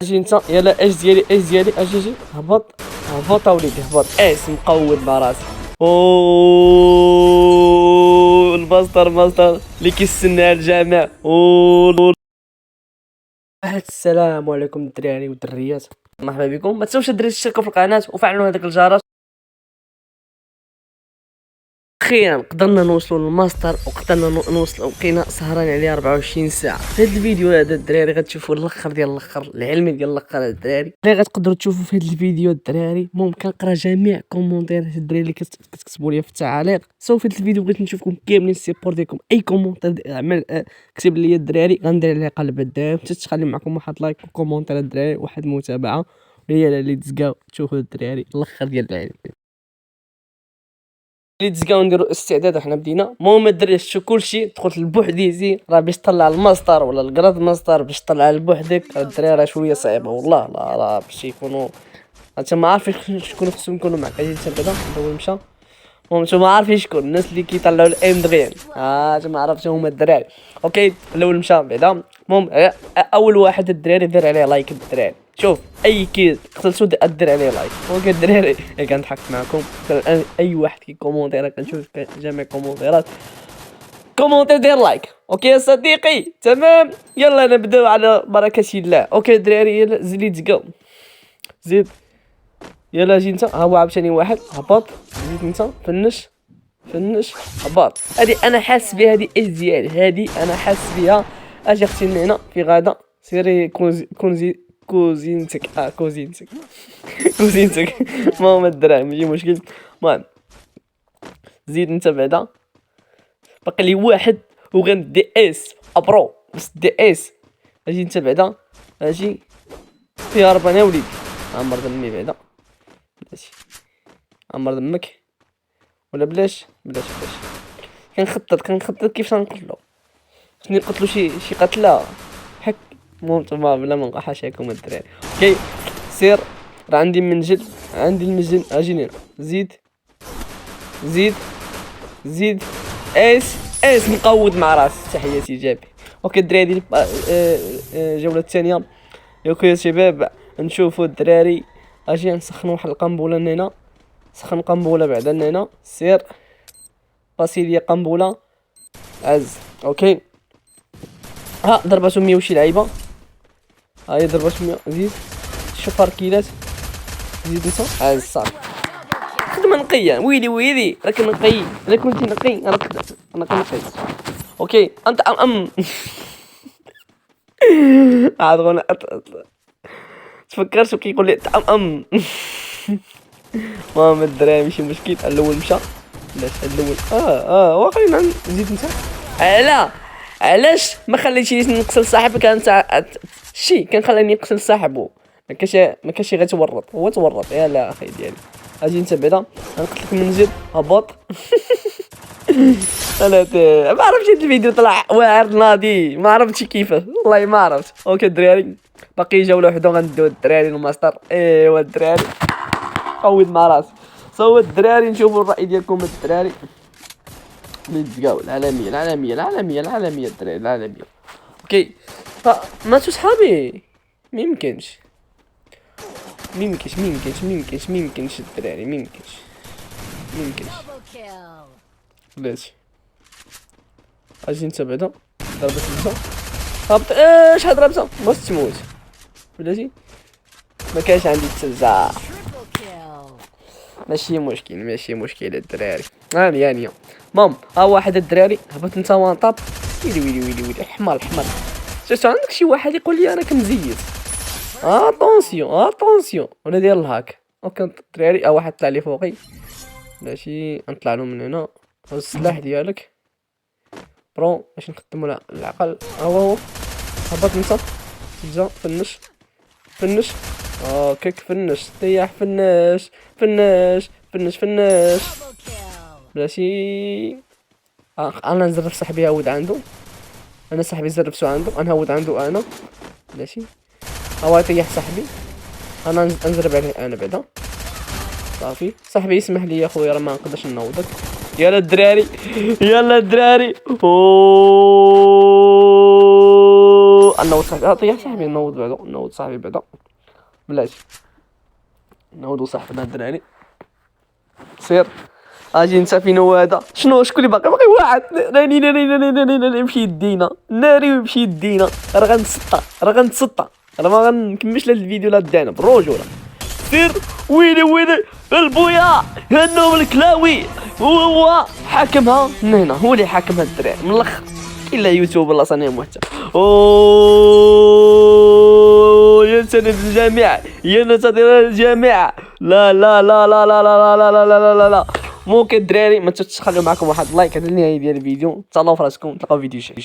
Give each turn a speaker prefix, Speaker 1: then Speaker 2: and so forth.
Speaker 1: اجي انت يلا اجي اجي هبط هبط اوليدي هبط مقود مع راسي. الماستر اللي كيستنى الجامع. السلام عليكم الدراري والدريات، مرحبا بكم. ما تنساوش الدراري تشتركوا في القناه وفعلوا هذاك الجرس. اخيرا قدرنا نوصلوا للماستر وقدرنا نوصلوا، بقينا سهران عليه 24 ساعه. في هذا الفيديو هذا الدراري غتشوفوا الاخر ديال الاخر، العلمي ديال الاخر الدراري اللي غتقدروا تشوفوا في هذا الفيديو الدراري. ممكن نقرا جميع كومونتيرات الدراري اللي كتكتبوا لي في التعاليق. سو في هذا الفيديو بغيت نشوفكم كاملين السيبور ديالكم، اي كومونتير عمل كتب لي الدراري غندير عليه قلب الدراري، حتى تخلي معكم واحد لايك وكومونتير الدراري واحد متابعه. ويلا اللي تزقاو تشوفوا الدراري الاخر ديال العلم اللي تزكاو نديروا استعداد. احنا بدينا. المهم الدراري شتو كلشي دخلت لبوحديتي، راه باش طلع الماستر ولا الكراد ماستر باش طلع لبوحدك الدراري راه شويه صعيبه والله. لا راه باش يكونوا انت ما عارفين شكون خصهم يكونوا معك. اجي انت بعدا الاول مشى. المهم نتوما عارفين شكون الناس اللي كيطلعوا الام دغيا. نتوما عرفتوا هما الدراري. اوكي الاول مشى بعدا. المهم اول واحد الدراري دير عليه لايك الدراري. شوف اي كيد خصو دير عليه لايك. اوكي الدراري كنضحك معكم. اي واحد كيكومونتير كنشوف جميع كومونتيرات كومونتير دير لايك. اوكي يا صديقي تمام. يلا نبداو على بركه الله. اوكي الدراري يلا زيد تزقاو زيد. يلا جي انت ها هو عاوتاني واحد هبط. زيد انت فنش هبط. هادي انا حاس بها، هادي ايش ديالي هادي انا حاس بها. اجي اختي من هنا في غاده سيري كوزينتك كوزينتك المهم الدراري ماشي مشكل. المهم زيد انت بعدا باقي لي واحد وغندي اس ابرو بس دي اس. اجي انت بعدا اجي يا رب انا وليدي عمر دمي بعدا بلاتي عمر دمك ولا بلاش كنخطط كيفاش نقتلو. خصني نقتلو شي قتله حك. المهم تما بلا ما نبقى حاشاكم الدراري. اوكي سير راه عندي المنجل اجيني هنا. زيد اس مقود مع راسي. تحياتي جابي. اوكي الدراري الجوله الثانيه. اوكي يا شباب نشوفوا الدراري. اجي نسخن واحد القنبله هنا. سخن قنبله بعدا هنا. سير باسيليا قنبله عز. اوكي ها ضربته 100 وشي لعيبه. هاي ضربته 100. زيد شوف الكيلات. زيد انت عز صافي. خدمه نقيه. ويلي راك نقي. الا كنتي نقي راك انا كنقي. اوكي انت عاد غون تفكرش كيقول لي مام الدراري ماشي مشكل. الاول مشى علاش الاول واقيلا. زيد انت علاش ما خليتينيش نقتل صاحبك انت شي كان خلاني نقتل صاحبه. ما كاش غير تورط هو تورط. يلا اخي ديالي اجي انت بعدا نقتلك من جد هبط. انا ما عرفتش هاد الفيديو طلع واعر ناضي ما عرفتش كيفاش والله ما عرفت. اوكي الدراري باقي جوله وحده غنديو الدراري الماستر. ايوا الدراري قود مع راسي. صوت الدراري نشوفوا الراي ديالكم الدراري اللي تزقاو. العالميه الدراري العالميه. اوكي ماتوا صحابي ميمكنش الدراري ميمكنش بلاتي. اجي انت بعدا ضربت انت هبط. شحال ضربتها بغات تموت بلاتي. ما كانش عندي التلزع. ماشي مشكل الدراري. يعني مام ها واحد الدراري هبط انت وان طاب. ويلي حمار. شفتو عندك شي واحد يقول لي انا كنزيد. اتونسيون وانا داير الهاك. اوكي الدراري واحد طلع لي فوقي. ماشي نطلع له من هنا. هز السلاح ديالك برو باش نخدمو العقل. هو هبط انت تجا فنش. كيك فنش طيح فنش بلاتي. انا نزرف صاحبي يهود عنده. انا صاحبي زرفتو عنده انا هود عنده انا بلاتي. هو طيح صاحبي انا نزرب عليه انا بعدا صافي. صاحبي يسمح لي يا خويا راه ما نقدرش نوضك. يلا الدراري نوض صاحبي يا صاحبي نوض بعدا نوض صاحبي بعدا بلاتي نوضو صاحبنا الدراري سير اجي انت فين هو هذا شنو شكون اللي باقي واحد راني نمشي يدينا ناري ويمشي يدينا راه غنتسطى راه ما غنكملش هذا الفيديو لا دانا بالرجوله سير ويلي البويا هانهم الكلاوي هو حاكمها من هنا هو اللي حاكمها الدراري من الاخر الا يوتيوب الله صانع محتوى يا سند الجامعة يا نتظر الجامعة لا لا لا لا لا لا لا لا لا لا لا لا ممكن الدراري ما تخليو معكم واحد لايك على النهاية ديال الفيديو تهلاو فراسكم تلقاو فيديو جاي.